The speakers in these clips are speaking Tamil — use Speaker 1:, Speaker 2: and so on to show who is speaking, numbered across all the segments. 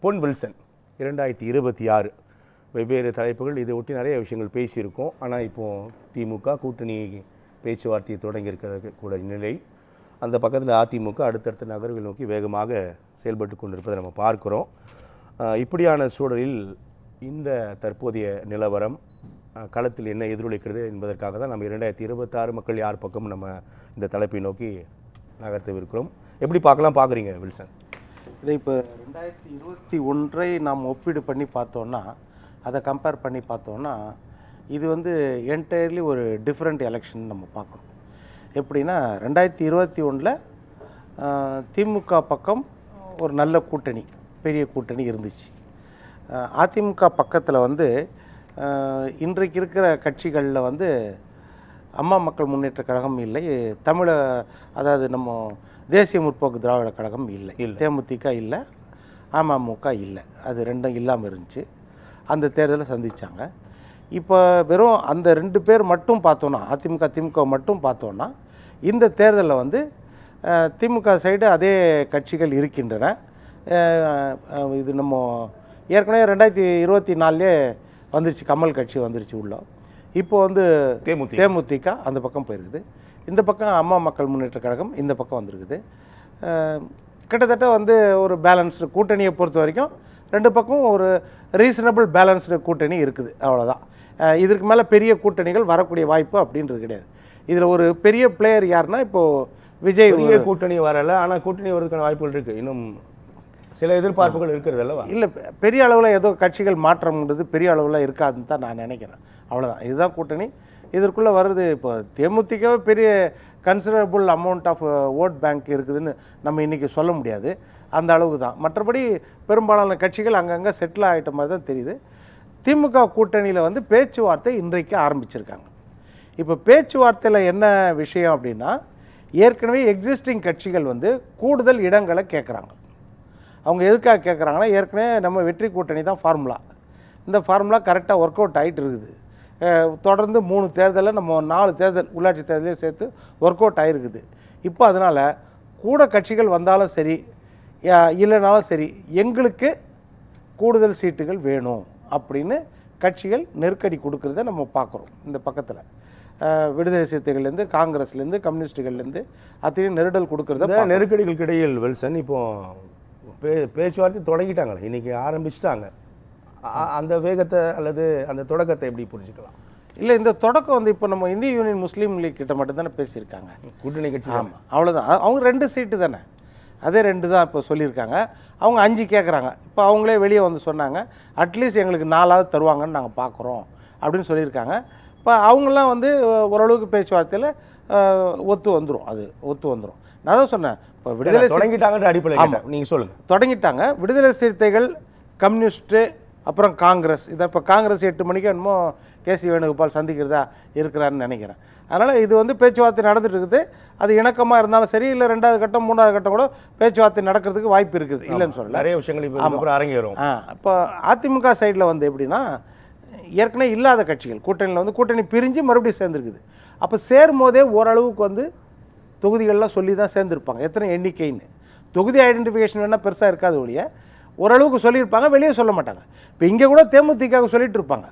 Speaker 1: பொன் வில்சன் 2026 வெவ்வேறு தலைப்புகள் இதை ஒட்டி நிறைய விஷயங்கள் பேசியிருக்கோம். ஆனால் இப்போது திமுக கூட்டணி பேச்சுவார்த்தையை தொடங்கியிருக்கிற கூட நிலை, அந்த பக்கத்தில் அதிமுக அடுத்தடுத்த நகர்வுகள் நோக்கி வேகமாக செயல்பட்டு கொண்டிருப்பதை நம்ம பார்க்குறோம். இப்படியான சூழலில் இந்த தற்போதைய நிலவரம் களத்தில் என்ன எதிரொலிக்கிறது என்பதற்காக தான் நம்ம 2026 மக்கள் யார் பக்கம் நம்ம இந்த தலைப்பை நோக்கி நகர்த்தவிருக்கிறோம். எப்படி பார்க்குறீங்க வில்சன்?
Speaker 2: இதை இப்போ 2021 நாம் ஒப்பீடு பண்ணி பார்த்தோன்னா, அதை கம்பேர் பண்ணி பார்த்தோன்னா, இது வந்து என்டையர்லி ஒரு டிஃப்ரெண்ட் எலெக்ஷன் நம்ம பார்க்கணும். எப்படின்னா 2021 திமுக பக்கம் ஒரு நல்ல கூட்டணி, பெரிய கூட்டணி இருந்துச்சு. அதிமுக பக்கத்தில் வந்து இன்றைக்கு இருக்கிற கட்சிகளில் வந்து அம்மா மக்கள் முன்னேற்ற கழகம் இல்லை, அதாவது நம்ம தேசிய முற்போக்கு திராவிட கழகம் இல்லை, தேமுதிக இல்லை, அமமுக இல்லை, அது ரெண்டும் இல்லாமல் இருந்துச்சு. அந்த தேர்தலை சந்தித்தாங்க. இப்போ வெறும் அந்த 2 பேர் மட்டும் பார்த்தோன்னா, அதிமுக திமுக மட்டும் பார்த்தோன்னா, இந்த தேர்தலில் வந்து திமுக சைடு அதே கட்சிகள் இருக்கின்றன. இது நம்ம ஏற்கனவே 2024 வந்துருச்சு, கமல் கட்சி வந்துருச்சு உள்ள. இப்போ வந்து தேமுதிக அந்த பக்கம் போயிருக்குது, இந்த பக்கம் அம்மா மக்கள் முன்னேற்ற கழகம் இந்த பக்கம் வந்திருக்குது. கிட்டத்தட்ட வந்து ஒரு பேலன்ஸ்டு கூட்டணியை பொறுத்த வரைக்கும் 2 பக்கம் ஒரு ரீசனபிள் பேலன்ஸ்டு கூட்டணி இருக்குது, அவ்வளோதான். இதற்கு மேலே பெரிய கூட்டணிகள் வரக்கூடிய வாய்ப்பு அப்படின்றது கிடையாது. இதில் ஒரு பெரிய பிளேயர் யாருன்னா, இப்போது விஜய்
Speaker 1: கூட்டணி வரலை, ஆனால் கூட்டணி வரதுக்கான வாய்ப்புகள் இருக்குது, இன்னும் சில எதிர்பார்ப்புகள் இருக்கிறது அல்லவா?
Speaker 2: இல்லை, பெரிய அளவில் ஏதோ கட்சிகள் மாற்றம்ன்றது பெரிய அளவில் இருக்காதுன்னு தான் நான் நினைக்கிறேன். அவ்வளோதான், இதுதான் கூட்டணி. இதற்குள்ளே வருது இப்போ தேமுதிகவே பெரிய considerable amount of vote bank இருக்குதுன்னு நம்ம இன்றைக்கி சொல்ல முடியாது, அந்த அளவுக்கு தான். மற்றபடி பெரும்பாலான கட்சிகள் அங்கங்கே செட்டில் ஆகிட்ட மாதிரி தான் தெரியுது. திமுக கூட்டணியில் வந்து பேச்சுவார்த்தை இன்றைக்கு ஆரம்பிச்சிருக்காங்க. இப்போ பேச்சுவார்த்தையில் என்ன விஷயம் அப்படின்னா, ஏற்கனவே எக்ஸிஸ்டிங் கட்சிகள் வந்து கூடுதல் இடங்களை கேட்குறாங்க. அவங்க எதுக்காக கேட்குறாங்கன்னா, ஏற்கனவே நம்ம வெற்றி கூட்டணி தான் ஃபார்முலா, இந்த ஃபார்முலா கரெக்டாக ஒர்க் அவுட் ஆகிட்டு இருக்குது. தொடர்ந்து 3 தேர்தலில் நம்ம 4 தேர்தல் உள்ளாட்சி தேர்தலையும் சேர்த்து ஒர்க் அவுட் ஆகிருக்குது. இப்போ அதனால் கூட கட்சிகள் வந்தாலும் சரி இல்லைனாலும் சரி, எங்களுக்கு கூடுதல் சீட்டுகள் வேணும் அப்படின்னு கட்சிகள் நெருக்கடி கொடுக்குறத நம்ம பார்க்குறோம். இந்த பக்கத்தில் விடுதலை சிறுத்தைகள்லேருந்து, காங்கிரஸ்லேருந்து, கம்யூனிஸ்டுகள்லேருந்து அத்தனையும் நெருடல் கொடுக்குறத.
Speaker 1: நெருக்கடிகளுக்கு இடையில் வில்சன் இப்போது பேச்சுவார்த்தை தொடங்கிட்டாங்களே, இன்றைக்கி ஆரம்பிச்சிட்டாங்க. அந்த வேகத்தை அல்லது அந்த தொடக்கத்தை எப்படி புரிஞ்சுக்கலாம்?
Speaker 2: இல்லை, இந்த தொடக்கம் வந்து இப்போ நம்ம இந்திய யூனியன் முஸ்லீம் லீக் கிட்ட மட்டும்தானே பேசியிருக்காங்க,
Speaker 1: கூட்டணி கட்சி.
Speaker 2: ஆமாம், அவ்வளோதான். அவங்க 2 சீட்டு தானே, அதே 2 தான் இப்போ சொல்லியிருக்காங்க. அவங்க 5 கேட்குறாங்க. இப்போ அவங்களே வெளியே வந்து சொன்னாங்க, அட்லீஸ்ட் எங்களுக்கு 4ஆவது தருவாங்கன்னு நாங்கள் பார்க்குறோம் அப்படின்னு சொல்லியிருக்காங்க. இப்போ அவங்களாம் வந்து ஓரளவுக்கு பேச்சுவார்த்தையில் ஒத்து வந்துடும். நான் தான் சொன்னேன், இப்போ விடுதலை
Speaker 1: தொடங்கிட்டாங்கன்ற அடிப்படையில் நீங்கள் சொல்லுங்கள்.
Speaker 2: தொடங்கிட்டாங்க. விடுதலை சிறுத்தைகள், கம்யூனிஸ்ட்டு, அப்புறம் காங்கிரஸ். இதை இப்போ காங்கிரஸ் 8 மணிக்கு என்னமோ கேசி வேணுகோபால் சந்திக்கிறதா இருக்கிறாருன்னு நினைக்கிறேன். அதனால் இது வந்து பேச்சுவார்த்தை நடந்துட்டு இருக்குது. அது இணக்கமாக இருந்தாலும் சரி, இல்லை 2வது கட்டம் 3வது கட்டம் கூட பேச்சுவார்த்தை நடக்கிறதுக்கு வாய்ப்பு இருக்குது, இல்லைன்னு சொல்லல.
Speaker 1: நிறைய விஷயங்கள் இப்போ அரங்கேறும்.
Speaker 2: இப்போ அதிமுக சைடில் வந்து எப்படின்னா, ஏற்கனவே இல்லாத கட்சிகள் கூட்டணியில் வந்து கூட்டணி பிரிஞ்சு மறுபடியும் சேர்ந்துருக்குது. அப்போ சேரும் போதே ஓரளவுக்கு வந்து தொகுதிகள்லாம் சொல்லி தான் சேர்ந்துருப்பாங்க, எத்தனை எண்ணிக்கைன்னு. தொகுதி ஐடென்டிஃபிகேஷன் வேணால் பெருசாக இருக்காது ஒழிய ஓரளவுக்கு சொல்லியிருப்பாங்க, வெளியே சொல்ல மாட்டாங்க. இப்போ இங்கே கூட தேமுதிகவுக்கு சொல்லிட்டு இருப்பாங்க,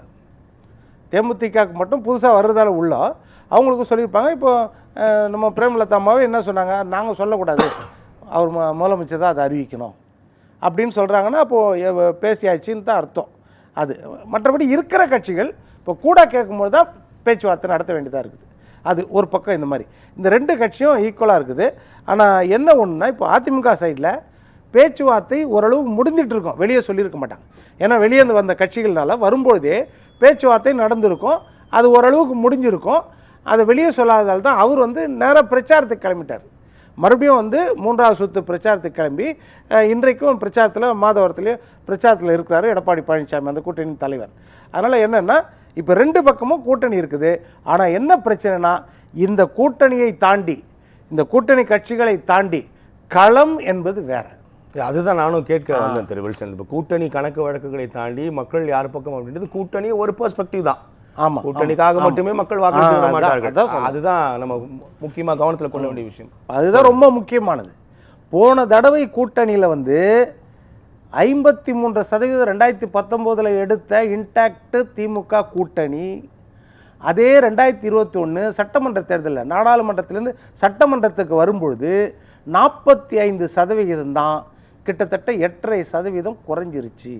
Speaker 2: தேமுதிகவுக்கு மட்டும் புதுசாக வர்றதால உள்ள அவங்களுக்கு சொல்லியிருப்பாங்க. இப்போ நம்ம பிரேமலதா அம்மாவே என்ன சொன்னாங்க, நாங்கள் சொல்லக்கூடாது, அவர் முதலமைச்சர் தான் அதை அறிவிக்கணும் அப்படின்னு சொல்கிறாங்கன்னா, அப்போது பேசியாச்சுன்னு தான் அர்த்தம். அது மற்றபடி இருக்கிற கட்சிகள் இப்போ கூட கேட்கும்போது தான் பேச்சுவார்த்தை நடத்த வேண்டியதாக இருக்குது. அது ஒரு பக்கம். இந்த மாதிரி இந்த 2 கட்சியும் ஈக்குவலாக இருக்குது. ஆனால் என்ன ஒன்றுனா, இப்போ அதிமுக சைடில் பேச்சுவார்த்தை ஓரளவு முடிந்துட்டு இருக்கும், வெளியே சொல்லியிருக்க மாட்டாங்க. ஏன்னா வெளியே வந்த கட்சிகள்னால வரும்பொழுதே பேச்சுவார்த்தை நடந்திருக்கும், அது ஓரளவுக்கு முடிஞ்சிருக்கும். அதை வெளியே சொல்லாததால் தான் அவர் வந்து நேராக பிரச்சாரத்துக்கு கிளம்பிட்டார். மறுபடியும் வந்து 3வது சுற்று பிரச்சாரத்துக்கு கிளம்பி இன்றைக்கும் பிரச்சாரத்தில் மாதவரத்துலேயும் பிரச்சாரத்தில் இருக்கிறாரு எடப்பாடி பழனிசாமி, அந்த கூட்டணி தலைவர். அதனால் என்னென்னா, இப்போ 2 பக்கமும் கூட்டணி இருக்குது. ஆனால் என்ன பிரச்சனைனா, இந்த கூட்டணியை தாண்டி, இந்த கூட்டணி கட்சிகளை தாண்டி களம் என்பது வேறு.
Speaker 1: அதுதான் நானும் கேட்க வந்தேன் திரு வில்சன். இப்போ கூட்டணி கணக்கு வழக்குகளை தாண்டி மக்கள் யார் பக்கம் அப்படின்றது கூட்டணி ஒரு பெர்ஸ்பெக்டிவ் தான். ஆமாம், கூட்டணிக்காக மட்டுமே மக்கள் வாக்களிக்க மாட்டார்கள். அதுதான் நம்ம முக்கியமாக கவனத்தில் கொள்ள வேண்டிய விஷயம்.
Speaker 2: அதுதான் ரொம்ப முக்கியமானது. போன தடவை கூட்டணியில் வந்து 53% 2019 எடுத்த இன்டாக்ட் திமுக கூட்டணி அதே 2021 சட்டமன்ற தேர்தலில் நாடாளுமன்றத்திலேருந்து சட்டமன்றத்துக்கு வரும்பொழுது 45% தான், கிட்டத்தட்ட 8.5% குறைஞ்சிருச்சு.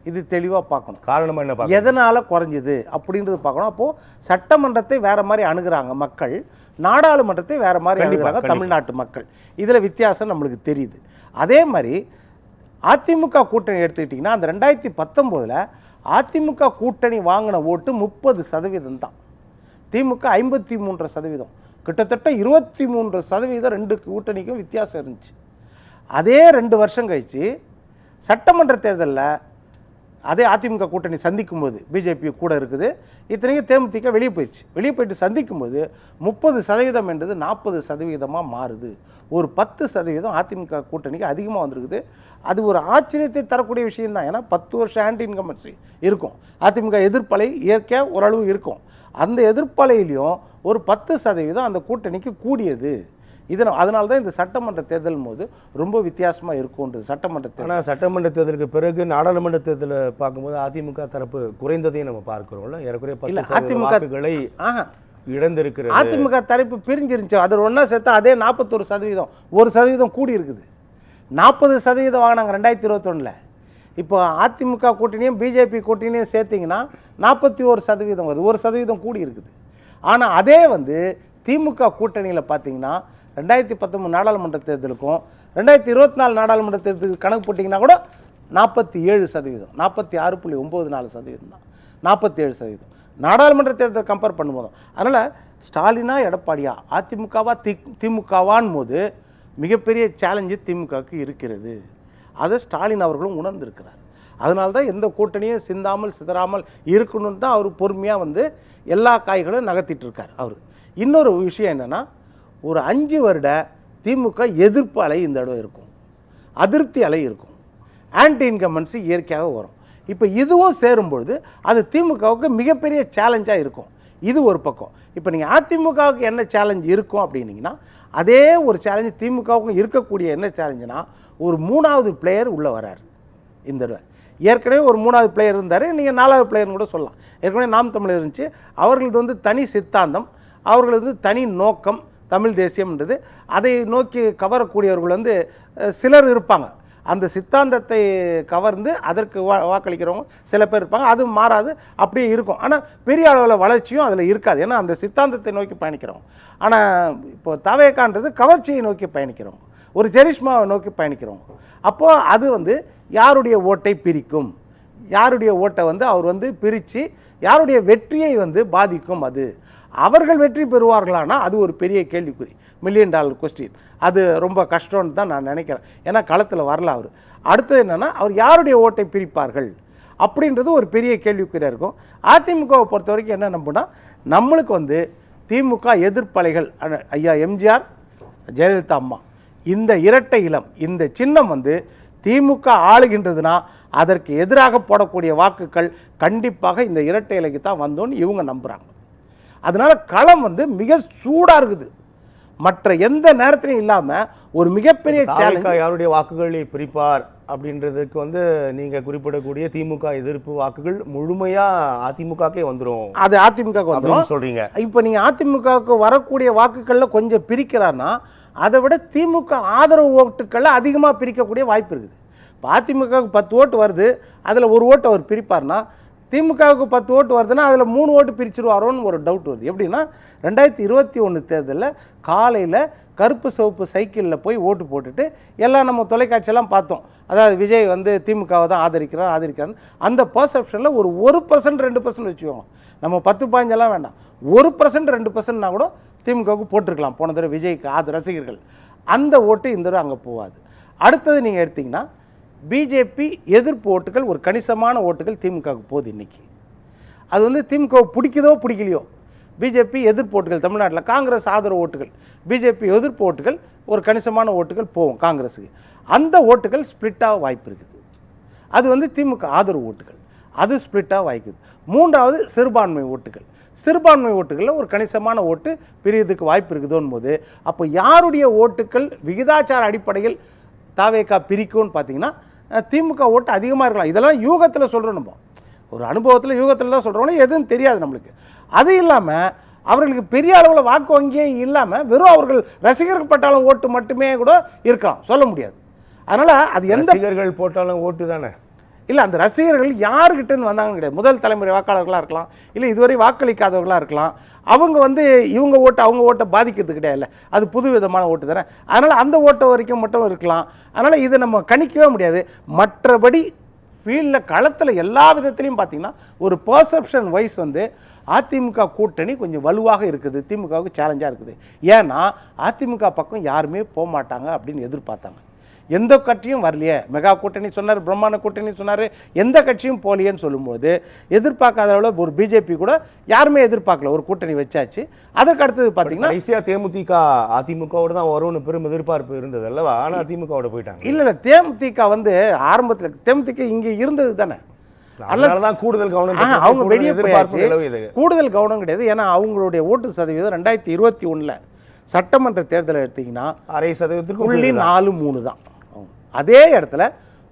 Speaker 2: இது தெளிவாக பார்க்கணும்.
Speaker 1: காரணம் என்ன,
Speaker 2: எதனால் குறைஞ்சிது அப்படின்றது பார்க்கணும். அப்போது சட்டமன்றத்தை வேறு மாதிரி அணுகிறாங்க மக்கள், நாடாளுமன்றத்தை வேறு மாதிரி அணுகிறாங்க தமிழ்நாட்டு மக்கள். இதில் வித்தியாசம் நம்மளுக்கு தெரியுது. அதே மாதிரி அதிமுக கூட்டணி எடுத்துக்கிட்டிங்கன்னா அந்த 2019 அதிமுக கூட்டணி வாங்கின ஓட்டு 30% தான், திமுக 53%, கிட்டத்தட்ட 23% ரெண்டு கூட்டணிக்கும் வித்தியாசம் இருந்துச்சு. அதே 2 வருஷம் கழித்து சட்டமன்ற தேர்தலில் அதே அதிமுக கூட்டணி சந்திக்கும் போது பிஜேபி கூட இருக்குது, இத்தனைக்கும் தேமுதிக வெளியே போயிட்டு சந்திக்கும் போது 30% என்றது 40% மாறுது. ஒரு 10% அதிமுக கூட்டணிக்கு அதிகமாக வந்திருக்குது. அது ஒரு ஆச்சரியத்தை தரக்கூடிய விஷயம் தான். ஏன்னா 10 வருஷம் ஆன்டி இன்கம்பன்சி இருக்கும், அதிமுக எதிர்ப்பலை இயற்கையாக ஓரளவு இருக்கும். அந்த எதிர்ப்பலையிலையும் ஒரு 10% அந்த கூட்டணிக்கு கூடியது. அதனால தான் இந்த சட்டமன்ற தேர்தல் போது ரொம்ப வித்தியாசமாக இருக்கும்ன்றது சட்டமன்ற தேர்தல்.
Speaker 1: ஆனால் சட்டமன்ற தேர்தலுக்கு பிறகு நாடாளுமன்ற தேர்தலை பார்க்கும்போது அதிமுக தரப்பு குறைந்ததையும் நம்ம பார்க்குறோம்ல. ஏறக்குறைய 10% வாக்குகளை இழந்திருக்கிறது.
Speaker 2: அதிமுக தரப்பு பிரிஞ்சிருந்துச்சு, அது ஒன்றா சேர்த்தா அதே 41%, 1% கூடி இருக்குது. 40% வாங்கினாங்க 2021. இப்போ அதிமுக கூட்டணியும் பிஜேபி கூட்டணியும் சேர்த்திங்கன்னா 41% வருது, 1% கூடி இருக்குது. ஆனால் அதே திமுக கூட்டணியில் பார்த்தீங்கன்னா 2019 நாடாளுமன்ற தேர்தலுக்கும் 2024 நாடாளுமன்ற தேர்தலுக்கு கணக்கு போட்டிங்கன்னா கூட 47%, 46.94% தான், 47% நாடாளுமன்ற தேர்தல் கம்பேர் பண்ணும்போதும். அதனால் ஸ்டாலினா எடப்பாடியா அதிமுகவா திமுகவான் போது மிகப்பெரிய சேலஞ்சு திமுகவுக்கு இருக்கிறது. அதை ஸ்டாலின் அவர்களும் உணர்ந்திருக்கிறார். அதனால தான் எந்த கூட்டணியும் சிந்தாமல் சிதறாமல் இருக்கணும்னு தான் அவர் பொறுமையாக எல்லா காய்களும் நகர்த்திட்டு இருக்கார் அவர். இன்னொரு விஷயம் என்னென்னா, ஒரு 5 வருட திமுக எதிர்ப்பு அலை இந்த இடம் இருக்கும், அதிருப்தி அலை இருக்கும், ஆன்டி இன்கம்பன்சி இயற்கையாக வரும். இப்போ இதுவும் சேரும்பொழுது அது திமுகவுக்கு மிகப்பெரிய சேலஞ்சாக இருக்கும். இது ஒரு பக்கம். இப்போ நீங்கள் அதிமுகவுக்கு என்ன சேலஞ்ச் இருக்கும் அப்படின்னீங்கன்னா, அதே ஒரு சேலஞ்சு திமுகவுக்கும் இருக்கக்கூடிய என்ன சேலஞ்சுனா, ஒரு 3வது பிளேயர் உள்ளே வரார் இந்த தடவை. ஏற்கனவே ஒரு 3வது பிளேயர் இருந்தார், நீங்கள் 4வது பிளேயர்னு கூட சொல்லலாம். ஏற்கனவே நாம் தமிழர் இருந்துச்சு, அவர்களது தனி சித்தாந்தம், அவர்களது தனி நோக்கம் தமிழ் தேசியம்ன்றது. அதை நோக்கி கவரக்கூடியவர்கள் சிலர் இருப்பாங்க. அந்த சித்தாந்தத்தை கவர்ந்து அதற்கு வாக்களிக்கிறவங்க சில பேர் இருப்பாங்க. அது மாறாது, அப்படியே இருக்கும். ஆனால் பெரிய அளவில் வளர்ச்சியும் அதில் இருக்காது, ஏன்னா அந்த சித்தாந்தத்தை நோக்கி பயணிக்கிறவங்க. ஆனால் இப்போ தவேகான்றது கவர்ச்சியை நோக்கி பயணிக்கிறவங்க, ஒரு ஜெரிஷ்மாவை நோக்கி பயணிக்கிறவங்க. அப்போது அது யாருடைய ஓட்டை பிரிக்கும், யாருடைய ஓட்டை அவர் பிரித்து யாருடைய வெற்றியை பாதிக்கும், அது அவர்கள் வெற்றி பெறுவார்களானா அது ஒரு பெரிய கேள்விக்குறி, $1 மில்லியன் கொஸ்டின். அது ரொம்ப கஷ்டம்னு தான் நான் நினைக்கிறேன். ஏன்னா களத்தில் வரல அவர். அடுத்தது என்னென்னா, அவர் யாருடைய ஓட்டை பிரிப்பார்கள் அப்படின்றது ஒரு பெரிய கேள்விக்குறியாக இருக்கும். அதிமுகவை பொறுத்த வரைக்கும் என்ன நம்புனா, நம்மளுக்கு திமுக எதிர்ப்பலைகள் ஐயா எம்ஜிஆர், ஜெயலலிதா அம்மா, இந்த இரட்டை இலம், இந்த சின்னம் திமுக ஆளுகின்றதுனா அதற்கு எதிராக போடக்கூடிய வாக்குகள் கண்டிப்பாக இந்த இரட்டை இலைக்கு தான் வந்தோன்னு இவங்க நம்புகிறாங்க. அதனால் களம் மிக சூடாக இருக்குது, மற்ற எந்த நேரத்திலையும் இல்லாமல் ஒரு மிகப்பெரிய சேலஞ்ச்.
Speaker 1: யாருடைய வாக்குகளை பிரிப்பார் அப்படின்றதுக்கு நீங்கள் குறிப்பிடக்கூடிய திமுக எதிர்ப்பு வாக்குகள் முழுமையாக அதிமுகக்கே வந்துடும்,
Speaker 2: அது அதிமுகவுக்கு வந்துடும்
Speaker 1: சொல்கிறீங்க.
Speaker 2: இப்போ நீங்கள் அதிமுகவுக்கு வரக்கூடிய வாக்குகளில் கொஞ்சம் பிரிக்கிறான்னா அதை விட திமுக ஆதரவு ஓட்டுக்களில் அதிகமாக பிரிக்கக்கூடிய வாய்ப்பு இருக்குது. இப்போ அதிமுகவுக்கு 10 ஓட்டு வருது, அதில் ஒரு ஓட்டு அவர் பிரிப்பார்னா, திமுகவுக்கு 10 ஓட்டு வருதுன்னா அதில் 3 ஓட்டு பிரிச்சுருவாரோன்னு ஒரு டவுட் வருது. எப்படின்னா 2021 தேர்தலில் காலையில் கருப்பு சிவப்பு சைக்கிளில் போய் ஓட்டு போட்டுட்டு எல்லாம் நம்ம தொலைக்காட்சியெல்லாம் பார்த்தோம். அதாவது விஜய் திமுகவை தான் ஆதரிக்கிறான்னு அந்த பர்செப்ஷனில் ஒரு 1% 2% வச்சுக்கோங்க, நம்ம 10-15 வேண்டாம், 1% 2%னா கூட திமுகவுக்கு போட்டிருக்கலாம் போன தடவை விஜய்க்கு ரசிகர்கள். அந்த ஓட்டு இந்த தடவை அங்கே போகாது. அடுத்தது நீங்கள் எடுத்திங்கன்னா பிஜேபி எதிர்ப்பு ஓட்டுகள், ஒரு கணிசமான ஓட்டுகள் திமுகவுக்கு போகுது இன்றைக்கி. அது திமுகவை பிடிக்குதோ பிடிக்கலையோ, பிஜேபி எதிர்ப்பு ஓட்டுகள் தமிழ்நாட்டில், காங்கிரஸ் ஆதரவு ஓட்டுகள், பிஜேபி எதிர்ப்பு ஓட்டுகள் ஒரு கணிசமான ஓட்டுகள் போகும் காங்கிரஸுக்கு. அந்த ஓட்டுகள் ஸ்பிளிட்டாக வாய்ப்பு இருக்குது. அது திமுக ஆதரவு ஓட்டுகள், அது ஸ்பிளிட்டாக வாய்க்குது. 3வது சிறுபான்மை ஓட்டுகள், சிறுபான்மை ஓட்டுகளில் ஒரு கணிசமான ஓட்டு பிரியதுக்கு வாய்ப்பு இருக்குதோன்னு போது, அப்போ யாருடைய ஓட்டுக்கள் விகிதாச்சார அடிப்படையில் தாவேகா பிரிக்கும்னு பார்த்தீங்கன்னா திமுக ஓட்டு அதிகமாக இருக்கலாம். இதெல்லாம் யூகத்தில் சொல்கிறோம், நம்ம ஒரு அனுபவத்தில் யூகத்தில் தான் சொல்கிறோம், எதுவும் தெரியாது நம்மளுக்கு. அது இல்லாமல் அவர்களுக்கு பெரிய அளவில் வாக்கு வங்கியே இல்லாமல் வெறும் அவர்கள் ரசிகர்கள் பட்டாலும் ஓட்டு மட்டுமே கூட இருக்கலாம், சொல்ல முடியாது. அதனால் அது எந்த
Speaker 1: ரசிகர்கள் போட்டாலும் ஓட்டு தானே
Speaker 2: இல்லை, அந்த ரசிகர்கள் யாருக்கிட்டேருந்து வந்தாங்கன்னு கிடையாது. முதல் தலைமுறை வாக்காளர்களாக இருக்கலாம், இல்லை இதுவரை வாக்களிக்காதவர்களாக இருக்கலாம். அவங்க இவங்க ஓட்டு அவங்க ஓட்டை பாதிக்கிறது கிடையாது, அது புது விதமான ஓட்டு தானே. அதனால் அந்த ஓட்டை வரைக்கும் மட்டும் இருக்கலாம். அதனால் இதை நம்ம கணிக்கவே முடியாது. மற்றபடி ஃபீல்டில் களத்தில் எல்லா விதத்துலையும் பார்த்தீங்கன்னா ஒரு பர்செப்ஷன் வைஸ் அதிமுக கூட்டணி கொஞ்சம் வலுவாக இருக்குது, திமுகவுக்கு சேலஞ்சாக இருக்குது. ஏன்னா அதிமுக பக்கம் யாருமே போக மாட்டாங்க அப்படின்னு எதிர்பார்த்தாங்க. எந்த கட்சியும் வரலையே, மெகா கூட்டணி சொன்னார், பிரம்மாண்ட கூட்டணி சொன்னார், எந்த கட்சியும் போலியேன்னு சொல்லும்போது எதிர்பார்க்காத அளவில் ஒரு பிஜேபி கூட யாருமே எதிர்பார்க்கல, ஒரு கூட்டணி வச்சாச்சு. அதற்கு அடுத்தது பார்த்தீங்கன்னா
Speaker 1: கடைசியாக தேமுதிக அதிமுகவோட தான் வரும்னு பெரும் எதிர்பார்ப்பு இருந்தது அல்லவா, ஆனால் அதிமுகவோட போயிட்டாங்க.
Speaker 2: இல்லை தேமுதிக ஆரம்பத்தில் தேமுதிக இங்கே இருந்தது தானே,
Speaker 1: அதனாலதான் கூடுதல் கவனம்
Speaker 2: அவங்க வெளியே போயாச்சு. கூடுதல் கவனம் கிடையாது. ஏன்னா அவங்களுடைய ஓட்டு சதவீதம் 2021 சட்டமன்ற தேர்தலை எடுத்தீங்கன்னா 0.43 தான். அதே இடத்துல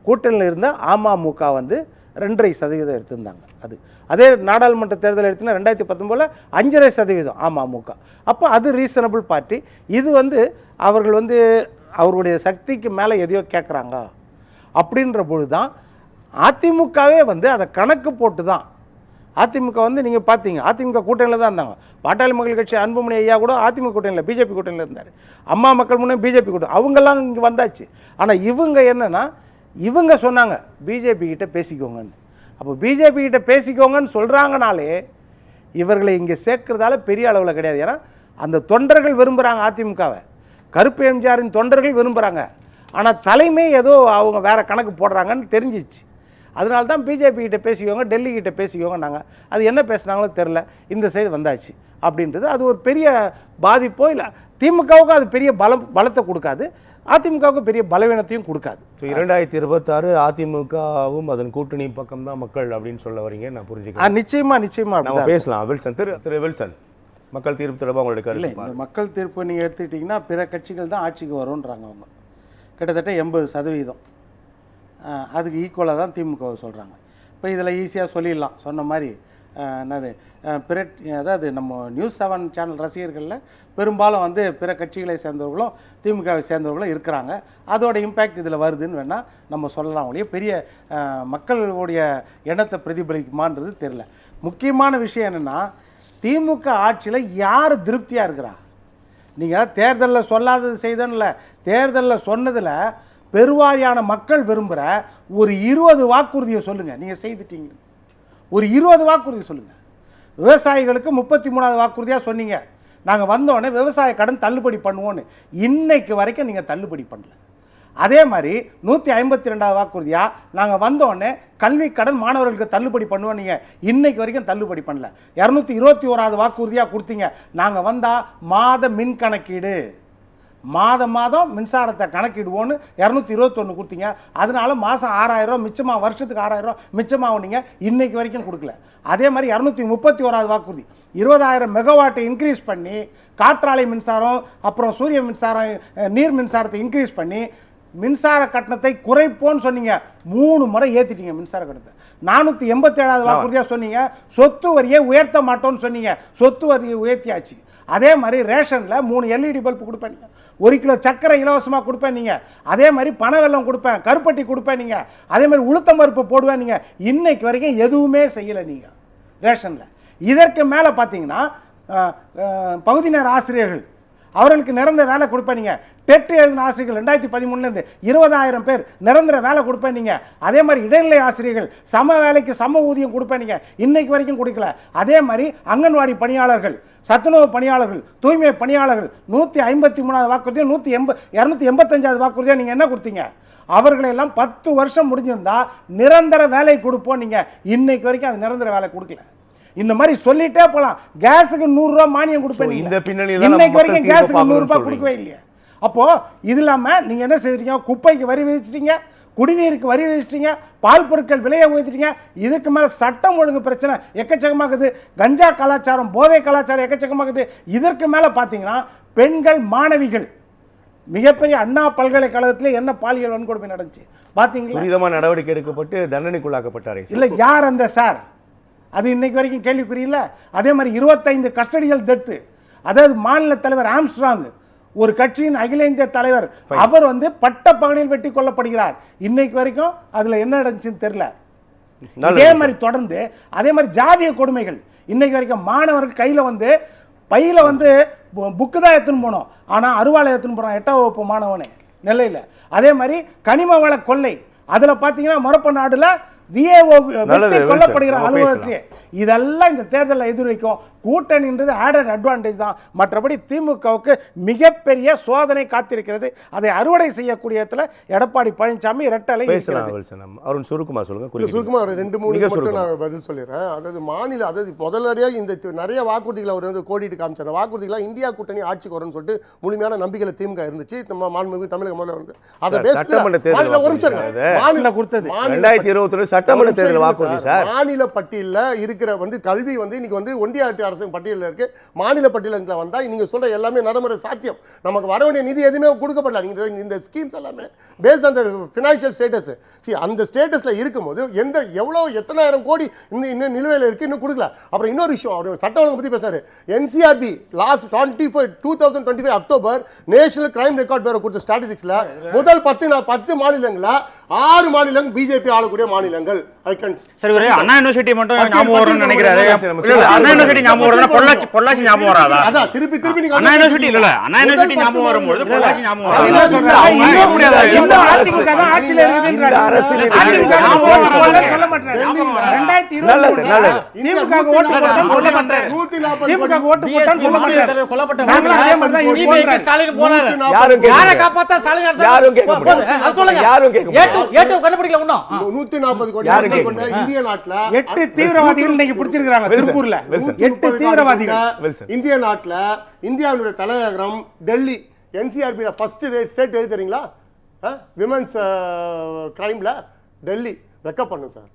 Speaker 2: கூட்டணியில் இருந்த அமமுக 2.5% எடுத்திருந்தாங்க. அதே நாடாளுமன்ற தேர்தல் எடுத்தீங்கன்னா 2019 5.5% அமமுக. அப்போ அது ரீசனபிள் பார்ட்டி. இது அவர்கள் அவர்களுடைய சக்திக்கு மேலே எதையோ கேட்குறாங்க அப்படின்ற பொழுது தான் அதிமுகவே அதை கணக்கு போட்டு தான் அதிமுக நீங்கள் பார்த்தீங்க, அதிமுக கூட்டணியில் தான் இருந்தாங்க. பாட்டாளி மக்கள் கட்சி அன்புமணி ஐயா கூட அதிமுக கூட்டணியில் பிஜேபி கூட்டணியில் இருந்தார். அம்மா மக்கள் முன்னே பிஜேபி கூட்டணி, அவங்கெல்லாம் இங்கே வந்தாச்சு. ஆனால் இவங்க என்னென்னா இவங்க சொன்னாங்க பிஜேபி கிட்ட பேசிக்கோங்கன்னு. அப்போ பிஜேபி கிட்ட பேசிக்கோங்கன்னு சொல்கிறாங்கனாலே இவர்களை இங்கே சேர்க்கறதால பெரிய அளவில் கிடையாது. ஏன்னா அந்த தொண்டர்கள் விரும்புகிறாங்க அதிமுகவை, கருப்பு எம்ஜிஆரின் தொண்டர்கள் விரும்புகிறாங்க. ஆனால் தலைமை ஏதோ அவங்க வேறு கணக்கு போடுறாங்கன்னு தெரிஞ்சிச்சு. அதனால தான் பிஜேபி கிட்ட பேசிக்கோங்க, டெல்லி கிட்ட பேசிக்கோங்க. நாங்கள் அது என்ன பேசுனாங்களோ தெரில, இந்த சைடு வந்தாச்சு அப்படின்றது அது ஒரு பெரிய பாதிப்போ இல்லை. திமுகவுக்கு அது பெரிய பலத்தை கொடுக்காது, அதிமுகவுக்கு பெரிய பலவீனத்தையும் கொடுக்காது.
Speaker 1: ஸோ 2026 அதிமுகவும் அதன் கூட்டணி பக்கம் தான் மக்கள் அப்படின்னு சொல்ல வரீங்க, நான் புரிஞ்சுக்கிறேன்.
Speaker 2: நிச்சயமா
Speaker 1: நம்ம பேசலாம். வில்சன், திரு வில்சன், மக்கள் தீர்ப்பு தொடர்பாக உங்களுடைய கருத்து.
Speaker 2: இந்த மக்கள் தீர்ப்பு நீங்கள் எடுத்துக்கிட்டிங்கன்னா பிற கட்சிகள் தான் ஆட்சிக்கு வரும்ன்றாங்க. அவங்க கிட்டத்தட்ட 80% அதுக்கு ஈக்குவலாக தான் திமுகவை சொல்கிறாங்க. இப்போ இதில் ஈஸியாக சொல்லிடலாம், சொன்ன மாதிரி என்னது அதாவது நம்ம நியூஸ் 7 சேனல் ரசிகர்களில் பெரும்பாலும் பிற கட்சிகளை சேர்ந்தவர்களும் திமுகவை சேர்ந்தவர்களும் இருக்கிறாங்க. அதோட இம்பேக்ட் இதில் வருதுன்னு வேணால் நம்ம சொல்லலாம். ஒழிய பெரிய மக்களுடைய எண்ணத்தை பிரதிபலிக்குமான்றது தெரில. முக்கியமான விஷயம் என்னென்னா திமுக ஆட்சியில் யார் திருப்தியாக இருக்கிறா? நீங்கள் தேர்தலில் சொல்லாதது செய்தோன்னு இல்லை, தேர்தலில் சொன்னதில் பெருவாரியான மக்கள் விரும்புகிற ஒரு 20 வாக்குறுதியை சொல்லுங்கள். நீங்கள் செய்துட்டீங்க, ஒரு 20 வாக்குறுதி சொல்லுங்கள். விவசாயிகளுக்கு 33வது வாக்குறுதியாக சொன்னீங்க, நாங்கள் வந்தோடனே விவசாய கடன் தள்ளுபடி பண்ணுவோன்னு. இன்னைக்கு வரைக்கும் நீங்கள் தள்ளுபடி பண்ணல. அதே மாதிரி 152வது வாக்குறுதியாக நாங்கள் வந்தோடனே கல்வி கடன் மாணவர்களுக்கு தள்ளுபடி பண்ணுவோம், நீங்கள் இன்னைக்கு வரைக்கும் தள்ளுபடி பண்ணல. 221வது வாக்குறுதியாக கொடுத்தீங்க, நாங்கள் வந்தால் மாத மின் கணக்கீடு, மாதம் மின்சாரத்தை கணக்கிடுவோன்னு 221 கொடுத்தீங்க. அதனால மாதம் 6000 மிச்சமாக, வருஷத்துக்கு 6000 மிச்சமாகும், நீங்கள் இன்னைக்கு வரைக்கும் கொடுக்கல. அதே மாதிரி 231வது வாக்குறுதி 20,000 மெகாவாட்டை இன்க்ரீஸ் பண்ணி காற்றாலை மின்சாரம், அப்புறம் சூரிய மின்சாரம், நீர் மின்சாரத்தை இன்க்ரீஸ் பண்ணி மின்சார கட்டணத்தை குறைப்போன்னு சொன்னீங்க. 3 முறை ஏற்றிட்டீங்க மின்சார கட்டணத்தை. 487வது வாக்குறுதியாக சொன்னீங்க சொத்து வரியை உயர்த்த மாட்டோன்னு சொன்னீங்க, சொத்து வரியை உயர்த்தியாச்சு. அதே மாதிரி ரேஷனில் 3 LED பல்ப் கொடுப்பேன், 1 கிலோ சர்க்கரை இலவசமாக கொடுப்பேன் நீங்கள். அதே மாதிரி பண வெல்லம் கொடுப்பேன், கருப்பட்டி கொடுப்பேன் நீங்கள். அதே மாதிரி உளுத்தம் பருப்பு போடுவேன் நீங்கள். இன்னைக்கு வரைக்கும் எதுவுமே செய்யலை நீங்கள் ரேஷனில். இதற்கு மேலே பார்த்தீங்கன்னா பகுதி நேர ஆசிரியர்கள் அவர்களுக்கு நிரந்தர வேலை கொடுப்பேன் நீங்கள். டெட் எழுதின ஆசிரியர்கள் 2013 20,000 பேர் நிரந்தர வேலை கொடுப்பேன் நீங்கள். அதே மாதிரி இடைநிலை ஆசிரியர்கள் சம வேலைக்கு சம ஊதியம் கொடுப்பேன் நீங்கள். இன்னைக்கு வரைக்கும் கொடுக்கல. அதே மாதிரி அங்கன்வாடி பணியாளர்கள், சத்துணவு பணியாளர்கள், தூய்மை பணியாளர்கள் 153வது வாக்குறுதியும் 285வது வாக்குறுதியாக நீங்கள் என்ன கொடுத்தீங்க? அவர்களெல்லாம் 10 வருஷம் முடிஞ்சிருந்தா நிரந்தர வேலை கொடுப்போம், நீங்கள் இன்னைக்கு வரைக்கும் அது நிரந்தர வேலை கொடுக்கல. இந்த மாதிரி சொல்லிட்டே போலாம். கேஸுக்கு 100 ரூபாய் மானியம் கொடுப்பேன்,
Speaker 1: இந்த பின்னணியில
Speaker 2: இன்னைக்கு வரைக்கும் கேஸுக்கு 100 ரூபாய் கொடுக்கவே இல்லையா? அப்போ இது இல்லாம நீங்க என்ன செய்றீங்க? குப்பைக்கு வரி விதிச்சிட்டீங்க, குடிநீருக்கு வரி விதிச்சிட்டீங்க, பால் பொருட்கள் விலையை உயர்த்திட்டீங்க. இதுக்கு மேல சட்டம் ஒழுங்கு பிரச்சனை எக்கச்சக்கமாகுது, கஞ்சா கலாச்சாரம், போதை கலாச்சாரம் எக்கச்சக்கமாகுது. இதற்கு மேல பாத்தீங்கன்னா பெண்கள் மாணவிகள்
Speaker 3: மிகப்பெரிய அண்ணா பல்கலைக்கழகத்தில் என்ன பாலியல் வன்கொடுமை நடந்துச்சு பார்த்தீங்களா?
Speaker 1: துரிதமாக நடவடிக்கை எடுக்கப்பட்டு தண்டனைக்குள்ளாக்கப்பட்டாரே.
Speaker 3: இல்லை, யார் அந்த சார்? அது இன்னைக்கு வரைக்கும் கேள்விக்குறி இல்லை. அதே மாதிரி 25 கஸ்டடியல் டெத்து. அதாவது மாநில தலைவர் ஆம்ஸ்ட்ராங், ஒரு கட்சியின் அகில இந்திய தலைவர், அவர் வந்து பட்ட பகலில் வெட்டி கொல்லப்படுகிறார். இன்னைக்கு வரைக்கும் அதுல என்ன நடந்துச்சுன்னு தெரியல. இதே மாதிரி தொடர்ந்து அதே மாதிரி ஜாதிய கொடுமைகள் இன்னைக்கு வரைக்கும் மாணவர்கள் கையில வந்து பையில வந்து புக்கு தான் எடுத்துன்னு போனோம், ஆனா அருவாளை எடுத்துன்னு போறோம் 8ஆம் வகுப்பு மாணவனே நெல்லையில. அதே மாதிரி கனிம வள கொள்ளை, அதுல பாத்தீங்கன்னா மொரப்ப நாடுல விஏஓ கொல்லப்படுகிற அலுவலகத்திலே. இதெல்லாம் இந்த தேர்தலில் எதிர்வைக்கும். கூட்டணின்றது ஆடட் அட்வான்டேஜ் தான். மற்றபடி திமுகவுக்கு மிகப்பெரிய சோதனை காத்திருக்கிறது. அதை அறுவடை செய்யக்கூடிய இடத்துல எடப்பாடி பழனிசாமி இரட்டலை
Speaker 1: அருண் சுருக்குமா சொல்லுங்க.
Speaker 4: சுருக்குமா ஒரு 2-3 மட்டும் நான் பதில் சொல்லிடுறேன். அதாவது அதாவது முதலடியாக இந்த நிறைய வாக்குறுதிகளை அவர் வந்து கோடிட்டு காமிச்சார். அந்த வாக்குறுதிகளாம் இந்தியா கூட்டணி ஆட்சிக்கு வரும்னு சொல்லிட்டு முழுமையான நம்பிக்கையில் திமுக இருந்துச்சு. மாண்புமிகு தமிழக முதல்வர் வந்து அதை
Speaker 1: சட்டமன்ற தேர்தல் கொடுத்தது 2020 சட்டமன்ற தேர்தல் வாக்குறுதி சார்.
Speaker 4: மாநில பட்டியலில் இருக்கிற வந்து கல்வி வந்து இன்னைக்கு வந்து ஒன்றிய அரசு பட்டியலில் இருக்கு. மாநில பட்டியலில் வந்தா நீங்க சொல்ற எல்லாமே நடைமுறை சாத்தியம். நமக்கு வர வேண்டிய நிதி எதுவுமே கொடுக்கப்படல. நீங்க இந்த ஸ்கீம்ஸ் எல்லாமே based on the financial status. அந்த ஸ்டேட்டஸ்ல இருக்கும்போது எவ்வளவு எத்தனாயிரம் கோடி இன்னும் நிலுவையில் இருக்கு, இன்னும் கொடுக்கல. அப்புறம் இன்னொரு விஷயம், அவர் சட்ட ஒழுங்கு பத்தி பேசுறாரு. NCRB last 2025 October national crime record பேரோ கொடுத்த ஸ்டாட்டிஸ்டிக்ஸ்ல முதல் 10 மாநிலங்கள 6 மாநிலங்கள் பிஜேபி ஆளக்கூடிய மாநிலங்கள்.
Speaker 5: சரி, ஒரு அண்ணா யூனிவர்சிட்டி மட்டும் ஞாபகம் வரும்னு நினைக்கிறாரு. அண்ணா யூனிவர்சிட்டி ஞாபகம் வரும்னா பொள்ளாச்சி ஞாபகம் வராதா?
Speaker 4: அதான் திருப்பி நீங்க
Speaker 5: அண்ணா யூனிவர்சிட்டி இல்ல, அண்ணா யூனிவர்சிட்டி ஞாபகம் வரும்போது பொள்ளாச்சி ஞாபகம் வராது.
Speaker 4: இந்திய நாட்டுல
Speaker 3: 8 தீவிரவாதிகள் இன்னைக்கு பிடிச்சிருக்காங்க திருப்பூர்ல. 8 தீவிரவாதிகள்
Speaker 4: இந்திய நாட்டுல. இந்தியாவுடைய தலைநகரம் டெல்லி. என்சிஆர்பி ஃபர்ஸ்ட் ஸ்டேட் எது தெரியுங்களா? விமன்ஸ் கிரைம்ல டெல்லி. வெக்கப்படணும் சார்.